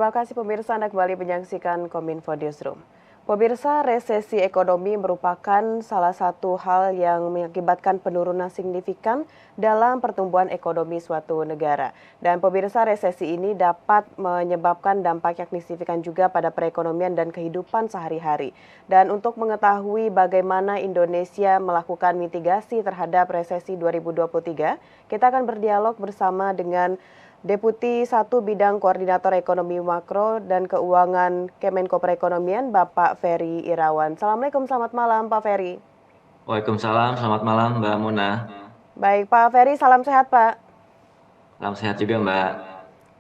terima kasih pemirsa Anda kembali menyaksikan Kominfo Newsroom. Pemirsa, resesi ekonomi merupakan salah satu hal yang mengakibatkan penurunan signifikan dalam pertumbuhan ekonomi suatu negara. Dan pemirsa, resesi ini dapat menyebabkan dampak yang signifikan juga pada perekonomian dan kehidupan sehari-hari. Dan untuk mengetahui bagaimana Indonesia melakukan mitigasi terhadap resesi 2023, kita akan berdialog bersama dengan Deputi 1 Bidang Koordinator Ekonomi Makro dan Keuangan Kemenko Perekonomian, Bapak Ferry Irawan. Assalamualaikum, selamat malam Pak Ferry. Waalaikumsalam, selamat malam Mbak Muna. Baik Pak Ferry, salam sehat Pak. Salam sehat juga Mbak.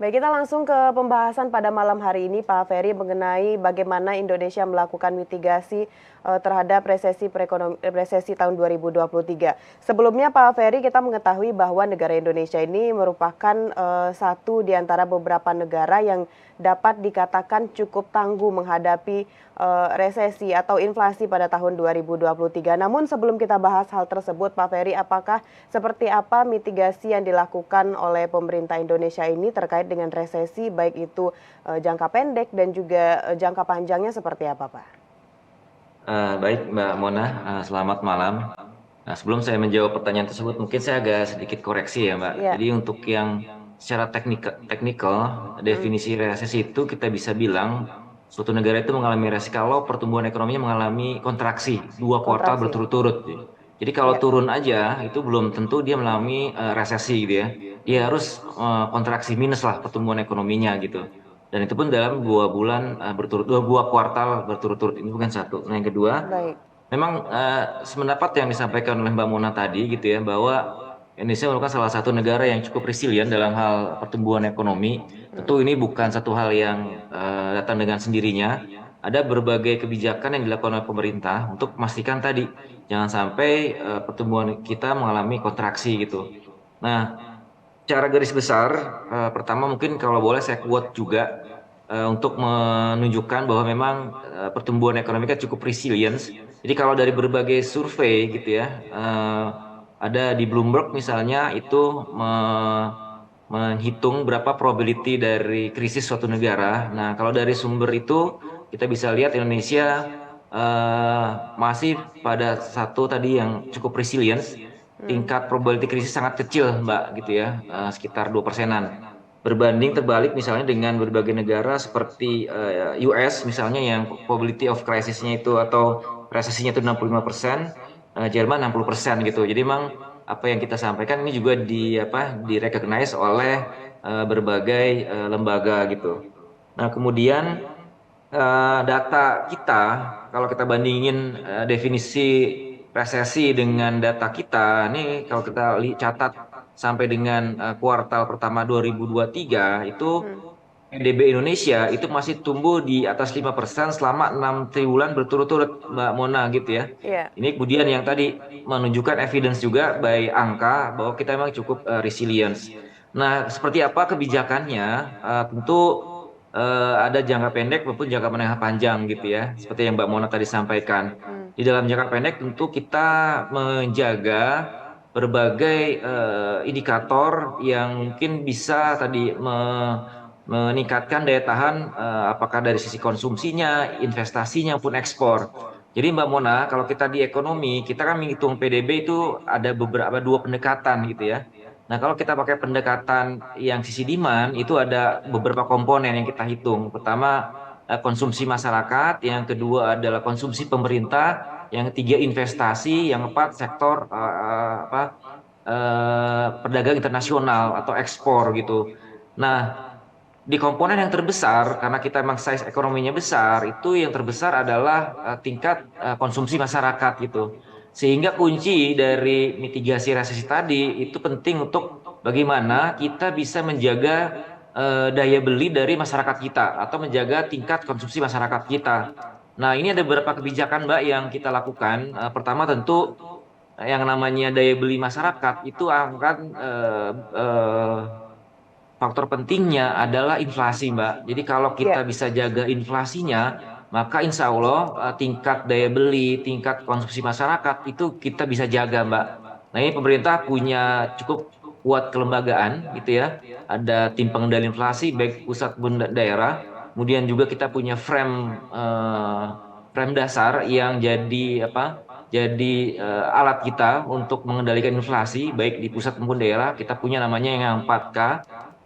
Baik, kita langsung ke pembahasan pada malam hari ini Pak Ferry mengenai bagaimana Indonesia melakukan mitigasi terhadap resesi tahun 2023. Sebelumnya Pak Ferry, kita mengetahui bahwa negara Indonesia ini merupakan satu di antara beberapa negara yang dapat dikatakan cukup tangguh menghadapi resesi atau inflasi pada tahun 2023. Namun sebelum kita bahas hal tersebut Pak Ferry, apakah seperti apa mitigasi yang dilakukan oleh pemerintah Indonesia ini terkait dengan resesi, baik itu jangka pendek dan juga jangka panjangnya seperti apa Pak? Baik Mbak Mona, selamat malam. Nah, sebelum saya menjawab pertanyaan tersebut, mungkin saya agak sedikit koreksi ya Mbak. Ya. Jadi untuk yang secara teknikal, definisi resesi itu kita bisa bilang suatu negara itu mengalami resesi kalau pertumbuhan ekonominya mengalami kontraksi 2 kuartal Kontraksi. berturut-turut. Jadi kalau Ya. turun aja itu belum tentu dia mengalami resesi gitu ya. Dia harus kontraksi minus lah pertumbuhan ekonominya gitu. Dan itu pun dalam 2 bulan dua kuartal berturut-turut. Ini bukan satu. Nah yang kedua, Baik. memang sependapat yang disampaikan oleh Mbak Mona tadi gitu ya, bahwa Indonesia merupakan salah satu negara yang cukup resilient dalam hal pertumbuhan ekonomi. Tentu ini bukan satu hal yang datang dengan sendirinya. Ada berbagai kebijakan yang dilakukan oleh pemerintah untuk memastikan tadi jangan sampai pertumbuhan kita mengalami kontraksi gitu. Nah, secara garis besar, pertama mungkin kalau boleh saya quote juga untuk menunjukkan bahwa memang pertumbuhan ekonomi kan cukup resilient. Jadi kalau dari berbagai survei gitu ya, ada di Bloomberg misalnya itu menghitung berapa probability dari krisis suatu negara. Nah kalau dari sumber itu kita bisa lihat Indonesia masih pada satu tadi yang cukup resilient. Tingkat probability krisis sangat kecil Mbak gitu ya, sekitar 2%-an. Berbanding terbalik misalnya dengan berbagai negara seperti US misalnya yang probability of crisis-nya itu atau resesinya itu 65%, Jerman 60% gitu. Jadi memang apa yang kita sampaikan ini juga di recognize oleh berbagai lembaga gitu. Nah, kemudian data kita kalau kita bandingin definisi resesi dengan data kita, ini kalau kita catat sampai dengan kuartal pertama 2023 itu PDB Indonesia itu masih tumbuh di atas 5% selama 6 triwulan berturut-turut Mbak Mona gitu ya. Iya. Ini kemudian yang tadi menunjukkan evidence juga by angka bahwa kita memang cukup resilience. Nah, seperti apa kebijakannya? Tentu ada jangka pendek maupun jangka menengah panjang gitu ya. Seperti yang Mbak Mona tadi sampaikan. Di dalam jangka pendek tentu kita menjaga berbagai indikator yang mungkin bisa tadi meningkatkan daya tahan apakah dari sisi konsumsinya, investasinya maupun ekspor. Jadi Mbak Mona, kalau kita di ekonomi, kita kan menghitung PDB itu ada dua pendekatan gitu ya. Nah, kalau kita pakai pendekatan yang sisi demand, itu ada beberapa komponen yang kita hitung. Pertama, konsumsi masyarakat, yang kedua adalah konsumsi pemerintah, yang ketiga investasi, yang keempat sektor perdagangan internasional atau ekspor gitu. Nah, di komponen yang terbesar, karena kita memang size ekonominya besar, itu yang terbesar adalah tingkat konsumsi masyarakat gitu. Sehingga kunci dari mitigasi resesi tadi itu penting untuk bagaimana kita bisa menjaga daya beli dari masyarakat kita atau menjaga tingkat konsumsi masyarakat kita. Nah, ini ada beberapa kebijakan Mbak yang kita lakukan. Pertama tentu yang namanya daya beli masyarakat itu akan faktor pentingnya adalah inflasi, Mbak. Jadi kalau kita Ya. bisa jaga inflasinya, maka insya Allah tingkat daya beli, tingkat konsumsi masyarakat itu kita bisa jaga, Mbak. Nah ini pemerintah punya cukup kuat kelembagaan gitu ya. Ada tim pengendali inflasi baik pusat maupun daerah. kemudian juga kita punya frame dasar yang jadi apa? Jadi alat kita untuk mengendalikan inflasi baik di pusat maupun daerah. Kita punya namanya yang 4K,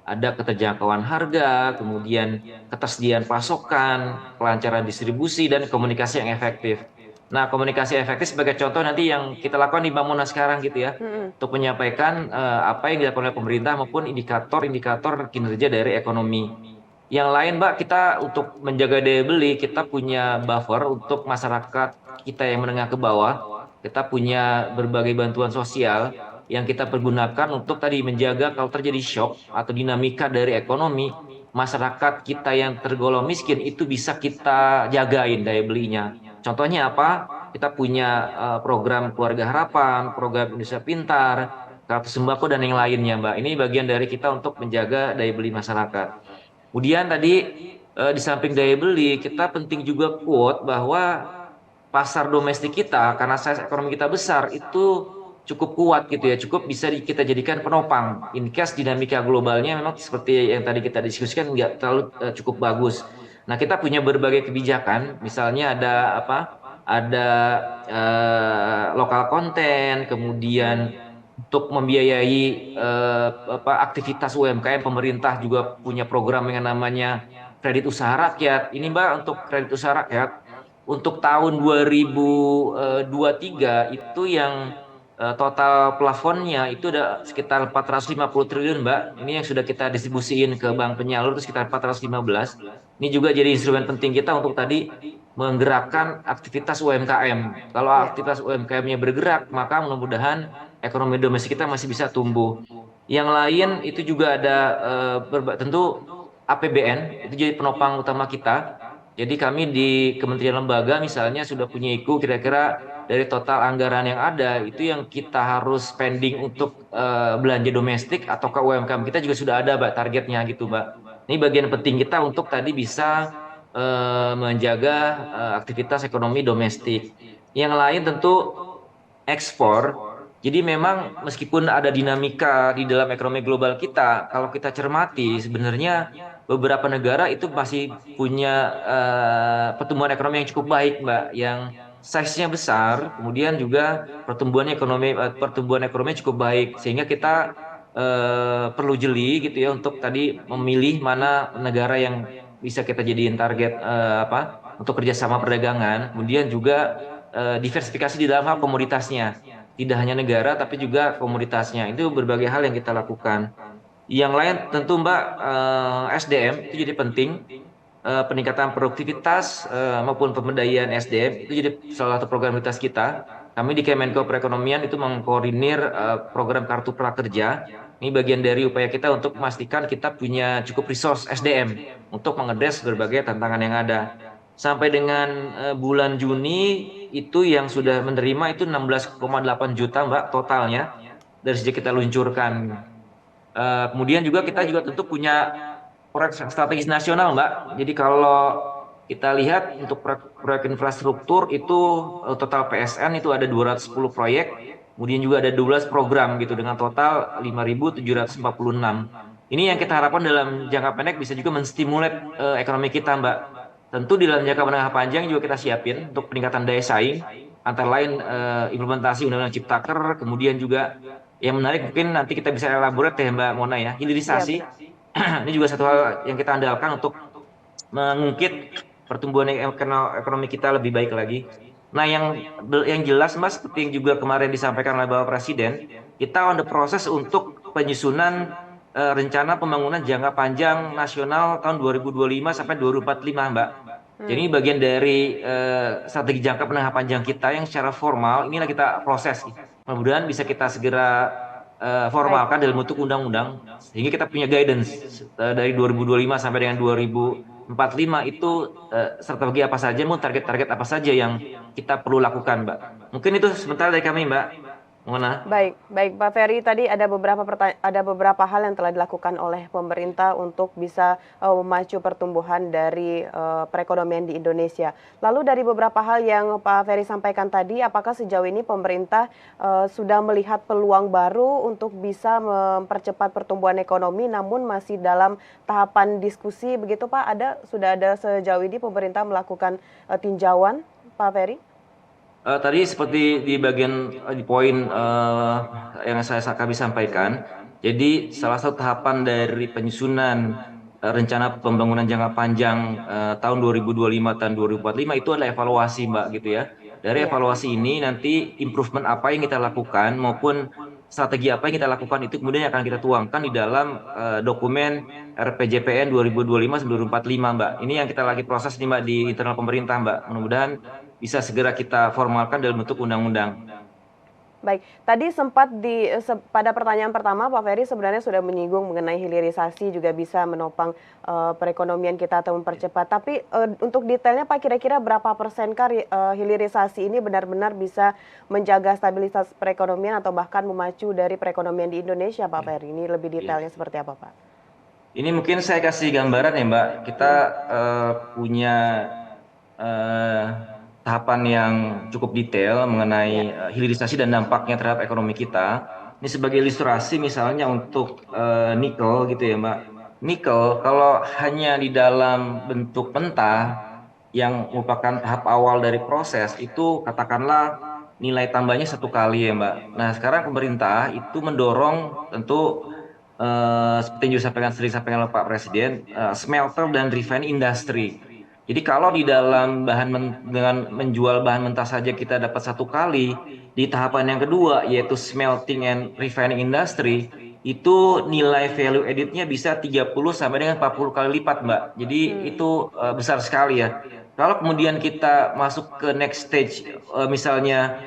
ada keterjangkauan harga, kemudian ketersediaan pasokan, kelancaran distribusi, dan komunikasi yang efektif. Nah, komunikasi efektif sebagai contoh nanti yang kita lakukan di Bamuna sekarang gitu ya, untuk menyampaikan apa yang dilakukan oleh pemerintah maupun indikator-indikator kinerja dari ekonomi. Yang lain, Mbak, kita untuk menjaga daya beli, kita punya buffer untuk masyarakat kita yang menengah ke bawah. Kita punya berbagai bantuan sosial yang kita pergunakan untuk tadi menjaga kalau terjadi shock atau dinamika dari ekonomi, masyarakat kita yang tergolong miskin itu bisa kita jagain daya belinya. Contohnya apa? Kita punya program Keluarga Harapan, program Indonesia Pintar, kartu sembako dan yang lainnya, Mbak. Ini bagian dari kita untuk menjaga daya beli masyarakat. Kemudian tadi di samping daya beli, kita penting juga quote bahwa pasar domestik kita karena size ekonomi kita besar itu cukup kuat gitu ya, cukup bisa kita jadikan penopang. In case dinamika globalnya memang seperti yang tadi kita diskusikan nggak terlalu cukup bagus. Nah, kita punya berbagai kebijakan, misalnya ada apa? Ada lokal konten, kemudian untuk membiayai apa, aktivitas UMKM, pemerintah juga punya program yang namanya kredit usaha rakyat. Ini Mbak, untuk kredit usaha rakyat untuk tahun 2023 itu yang total plafonnya itu ada sekitar 450 triliun, Mbak. Ini yang sudah kita distribusiin ke bank penyalur itu sekitar 415. Ini juga jadi instrumen penting kita untuk tadi menggerakkan aktivitas UMKM. Kalau Ya. aktivitas UMKM-nya bergerak, maka mudah-mudahan ekonomi domestik kita masih bisa tumbuh. Yang lain itu juga ada tentu APBN itu jadi penopang utama kita. Jadi kami di kementerian lembaga misalnya sudah punya IKU kira-kira dari total anggaran yang ada itu yang kita harus spending untuk belanja domestik atau ke UMKM kita juga sudah ada, Mbak, targetnya gitu, Mbak. Ini bagian penting kita untuk tadi bisa menjaga aktivitas ekonomi domestik. Yang lain tentu ekspor. Jadi memang meskipun ada dinamika di dalam ekonomi global kita, kalau kita cermati sebenarnya beberapa negara itu masih punya pertumbuhan ekonomi yang cukup baik, Mbak, yang size-nya besar, kemudian juga pertumbuhan ekonomi cukup baik, sehingga kita perlu jeli gitu ya untuk tadi memilih mana negara yang bisa kita jadiin target apa untuk kerjasama perdagangan, kemudian juga diversifikasi di dalam hal komoditasnya. Tidak hanya negara, tapi juga komoditasnya. Itu berbagai hal yang kita lakukan. Yang lain tentu Mbak, SDM itu jadi penting. Peningkatan produktivitas maupun pemberdayaan SDM itu jadi salah satu program prioritas kita. Kami di Kemenko Perekonomian itu mengkoordinir program Kartu Prakerja. Ini bagian dari upaya kita untuk memastikan kita punya cukup resource SDM untuk mengadres berbagai tantangan yang ada. Sampai dengan bulan Juni itu yang sudah menerima itu 16,8 juta, Mbak, totalnya dari sejak kita luncurkan. Kemudian juga kita Baik. juga tentu punya proyek strategis nasional, Mbak. Jadi kalau kita lihat untuk proyek infrastruktur itu total PSN itu ada 210 proyek, kemudian juga ada 12 program gitu dengan total 5.746. Ini yang kita harapkan dalam jangka pendek bisa juga menstimulat ekonomi kita, Mbak. Tentu di dalam jangka menengah panjang juga kita siapin untuk peningkatan daya saing, antara lain implementasi Undang-Undang Ciptaker, kemudian juga yang menarik mungkin nanti kita bisa elaborate ya Mbak Mona ya, Ya, hilirisasi. betul. Ini juga satu hal yang kita andalkan untuk mengungkit pertumbuhan ekonomi kita lebih baik lagi. Nah, yang jelas Mas, seperti yang juga kemarin disampaikan oleh Bapak Presiden, kita on the proses untuk penyusunan rencana pembangunan jangka panjang nasional tahun 2025 sampai 2045, Mbak. Jadi ini bagian dari strategi jangka menengah panjang kita yang secara formal inilah kita proses. Mudah-mudahan bisa kita segera Baik. formalkan dalam bentuk undang-undang sehingga kita punya guidance dari 2025 sampai dengan 2045 itu strategi apa saja, mau target-target apa saja yang kita perlu lakukan, Mbak. Mungkin itu sebentar dari kami, Mbak. Mona. Baik, baik Pak Ferry, tadi ada beberapa hal yang telah dilakukan oleh pemerintah untuk bisa memacu pertumbuhan dari perekonomian di Indonesia. Lalu dari beberapa hal yang Pak Ferry sampaikan tadi, apakah sejauh ini pemerintah sudah melihat peluang baru untuk bisa mempercepat pertumbuhan ekonomi, namun masih dalam tahapan diskusi begitu Pak? Sudah ada sejauh ini pemerintah melakukan tinjauan, Pak Ferry? Tadi seperti di bagian di poin yang saya kami sampaikan, jadi salah satu tahapan dari penyusunan rencana pembangunan jangka panjang tahun 2025 dan 2045 itu adalah evaluasi, Mbak, gitu ya. Dari Iya. evaluasi ini nanti improvement apa yang kita lakukan maupun strategi apa yang kita lakukan itu kemudian akan kita tuangkan di dalam dokumen RPJPN 2025 sampai 2045, Mbak. Ini yang kita lagi proses nih, Mbak, di internal pemerintah, Mbak. Mudah-mudahan bisa segera kita formalkan dalam bentuk undang-undang. Baik, tadi sempat pada pertanyaan pertama Pak Ferry sebenarnya sudah menyinggung mengenai hilirisasi juga bisa menopang perekonomian kita atau mempercepat. Tapi untuk detailnya Pak, kira-kira berapa persenkah hilirisasi ini benar-benar bisa menjaga stabilitas perekonomian atau bahkan memacu dari perekonomian di Indonesia, Pak Ferry? Ini lebih detailnya seperti apa, Pak? Ini mungkin saya kasih gambaran ya, Mbak. Kita punya eh, tahapan yang cukup detail mengenai Ya, hilirisasi dan dampaknya terhadap ekonomi kita. Ini sebagai ilustrasi misalnya untuk nikel gitu ya, Mbak. Nikel kalau hanya di dalam bentuk mentah yang merupakan tahap awal dari proses itu katakanlah nilai tambahnya 1 kali ya, Mbak. Nah, sekarang pemerintah itu mendorong tentu seperti yang juga sering disampaikan oleh Pak Presiden, smelter dan refining industry. Jadi kalau di dalam dengan menjual bahan mentah saja kita dapat 1 kali, di tahapan yang kedua yaitu smelting and refining industry itu nilai value added-nya bisa 30 sampai dengan 40 kali lipat, Mbak. Jadi itu besar sekali ya. Kalau kemudian kita masuk ke next stage, misalnya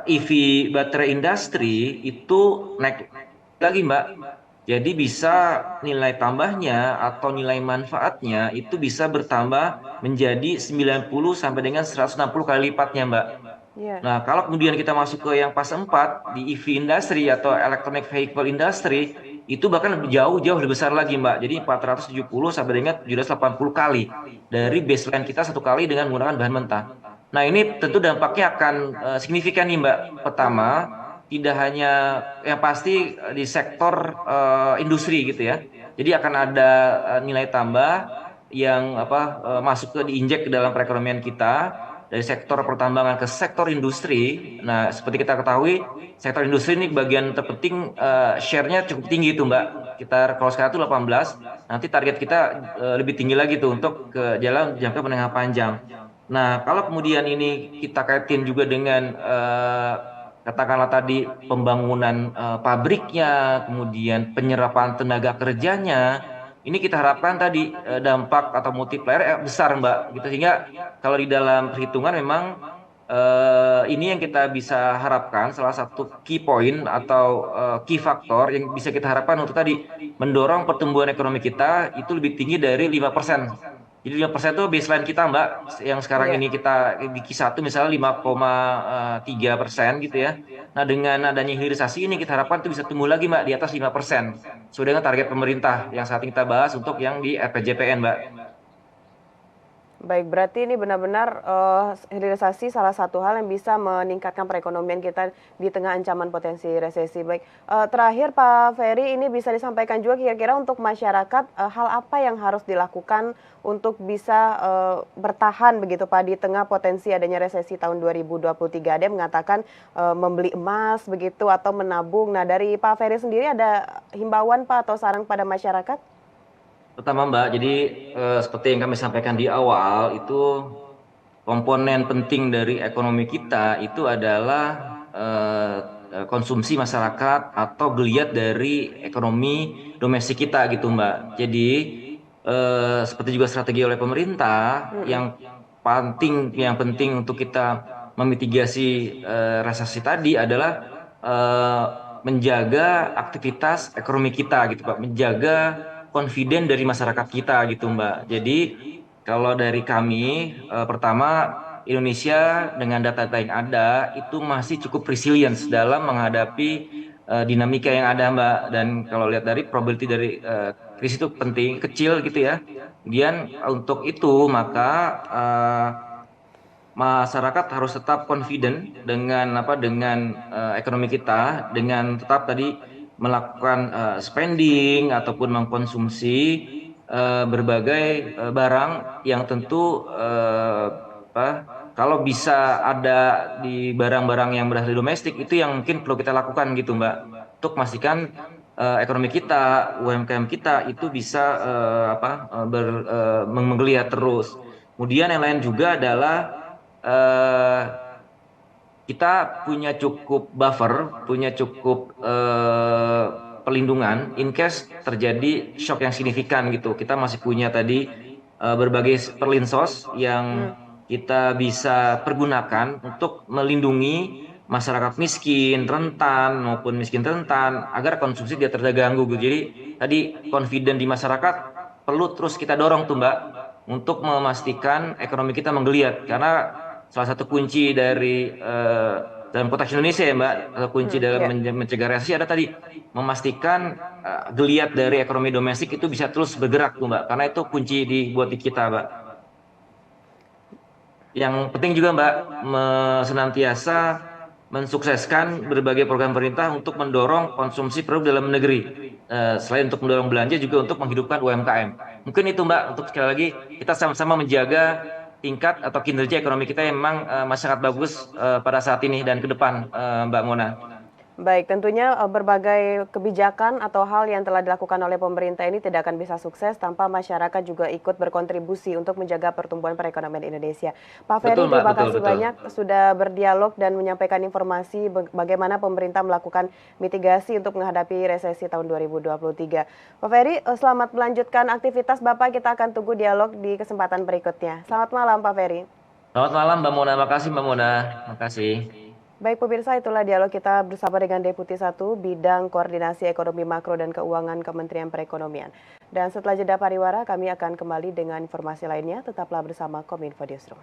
EV baterai industry itu naik lagi, Mbak. Jadi bisa nilai tambahnya atau nilai manfaatnya itu bisa bertambah menjadi 90 sampai dengan 160 kali lipatnya, Mbak. ya. Nah, kalau kemudian kita masuk ke yang pas 4 di EV industry atau electronic vehicle industry itu bahkan lebih jauh lebih besar lagi, Mbak. Jadi 470 sampai dengan 780 kali dari baseline kita 1 kali dengan menggunakan bahan mentah. Nah, ini tentu dampaknya akan signifikan nih, Mbak. Pertama, tidak hanya yang pasti di sektor industri gitu ya. Jadi akan ada nilai tambah yang masuk ke diinjek ke dalam perekonomian kita dari sektor pertambangan ke sektor industri. Nah, seperti kita ketahui, sektor industri ini bagian terpenting share-nya cukup tinggi itu, Mbak. Kita kalau sekarang itu 18, nanti target kita lebih tinggi lagi tuh untuk ke jalan jangka menengah panjang. Nah, kalau kemudian ini kita kaitin juga dengan katakanlah tadi pembangunan pabriknya, kemudian penyerapan tenaga kerjanya, ini kita harapkan tadi dampak atau multiplier besar, Mbak. Gitu sehingga kalau di dalam perhitungan memang ini yang kita bisa harapkan salah satu key point atau key faktor yang bisa kita harapkan untuk tadi mendorong pertumbuhan ekonomi kita itu lebih tinggi dari 5%. Jadi 5% itu baseline kita, Mbak, yang sekarang Iya. ini kita di Q1 misalnya 5,3% gitu ya. Nah, dengan adanya hilirisasi ini kita harapkan itu bisa tumbuh lagi, Mbak, di atas 5%. Sesuai dengan target pemerintah yang saat ini kita bahas untuk yang di RPJPN, Mbak. Baik, berarti ini benar-benar hilirisasi salah satu hal yang bisa meningkatkan perekonomian kita di tengah ancaman potensi resesi. Baik, terakhir Pak Ferry, ini bisa disampaikan juga kira-kira untuk masyarakat hal apa yang harus dilakukan untuk bisa bertahan begitu Pak di tengah potensi adanya resesi tahun 2023. Ada yang mengatakan membeli emas begitu atau menabung. Nah, dari Pak Ferry sendiri ada himbauan Pak atau saran pada masyarakat? Pertama, Mbak, jadi seperti yang kami sampaikan di awal, itu komponen penting dari ekonomi kita itu adalah eh, konsumsi masyarakat atau geliat dari ekonomi domestik kita gitu, Mbak. Jadi seperti juga strategi oleh pemerintah yang penting untuk kita memitigasi resesi tadi adalah eh, menjaga aktivitas ekonomi kita gitu, Pak, menjaga confident dari masyarakat kita gitu, Mbak. Jadi kalau dari kami pertama Indonesia dengan data-data yang ada itu masih cukup resilience dalam menghadapi dinamika yang ada, Mbak. Dan kalau lihat dari probability dari krisis itu penting, kecil gitu ya. Kemudian untuk itu maka masyarakat harus tetap confident dengan ekonomi kita, dengan tetap tadi melakukan spending ataupun mengkonsumsi berbagai barang yang tentu apa, kalau bisa ada di barang-barang yang berasal dari domestik itu yang mungkin perlu kita lakukan gitu, Mbak, untuk memastikan ekonomi kita, UMKM kita itu bisa menggeliat terus. Kemudian yang lain juga adalah eh, kita punya cukup buffer, punya cukup pelindungan in case terjadi shock yang signifikan gitu. Kita masih punya tadi berbagai perlinsos yang kita bisa pergunakan untuk melindungi masyarakat miskin, rentan maupun miskin rentan agar konsumsi tidak terganggu gitu. Jadi tadi confident di masyarakat perlu terus kita dorong tuh, Mbak, untuk memastikan ekonomi kita menggeliat karena salah satu kunci dari dalam konteks Indonesia ya, Mbak, kunci dalam Ya. mencegah resesi ada tadi memastikan geliat dari ekonomi domestik itu bisa terus bergerak tuh, Mbak, karena itu kunci buat di kita, Mbak. Yang penting juga, Mbak, senantiasa mensukseskan berbagai program pemerintah untuk mendorong konsumsi produk dalam negeri. Selain untuk mendorong belanja juga untuk menghidupkan UMKM. Mungkin itu, Mbak, untuk sekali lagi kita sama-sama menjaga tingkat atau kinerja ekonomi kita yang memang masih sangat bagus pada saat ini dan ke depan, Mbak Mona. Baik, tentunya berbagai kebijakan atau hal yang telah dilakukan oleh pemerintah ini tidak akan bisa sukses tanpa masyarakat juga ikut berkontribusi untuk menjaga pertumbuhan perekonomian Indonesia. Pak Ferry, Betul, Mbak, terima betul, kasih betul. banyak sudah berdialog dan menyampaikan informasi bagaimana pemerintah melakukan mitigasi untuk menghadapi resesi tahun 2023. Pak Ferry, selamat melanjutkan aktivitas Bapak. Kita akan tunggu dialog di kesempatan berikutnya. Selamat malam, Pak Ferry. Selamat malam, Mbak Mona. Makasih, Mbak Mona. Makasih. Baik pemirsa, itulah dialog kita bersama dengan Deputi 1 Bidang Koordinasi Ekonomi Makro dan Keuangan Kementerian Perekonomian. Dan setelah jeda pariwara, kami akan kembali dengan informasi lainnya. Tetaplah bersama Kominfo Newsroom.